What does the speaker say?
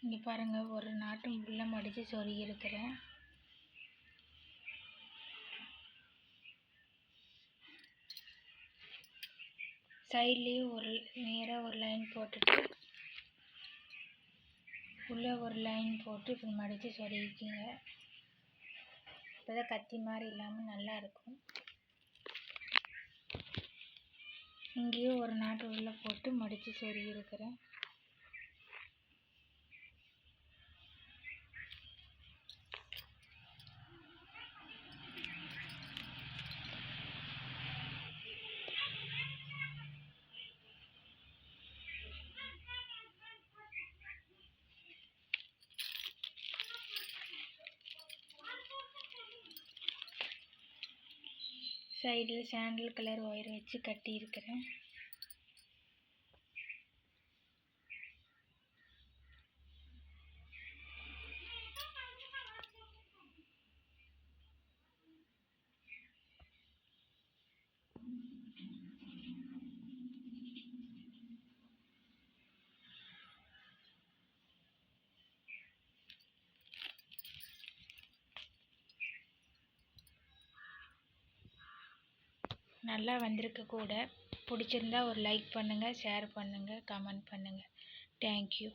இங்கே பாருங்கள், ஒரு நாட்டு முல்லை மடித்து சொருகி இருக்கிறேன். சைட்லேயும் நேராக ஒரு லைன் போட்டுட்டு உள்ளே ஒரு லைன் போட்டு இப்படி மடித்து சொருகிக்குங்க. அப்போ தான் கத்தி மாதிரி இல்லாமல் நல்லாயிருக்கும். இங்கேயும் ஒரு நாட்டு உள்ளே போட்டு மடித்து சொருகி இருக்கிறேன். சைடில் சாண்டல் கலர் ஒயர் வச்சு கட்டி இருக்கிறேன். நல்லா வந்திருக்கு கூட. பிடிச்சிருந்தா ஒரு லைக் பண்ணுங்கள், ஷேர் பண்ணுங்கள், கமெண்ட் பண்ணுங்கள். தேங்க்யூ.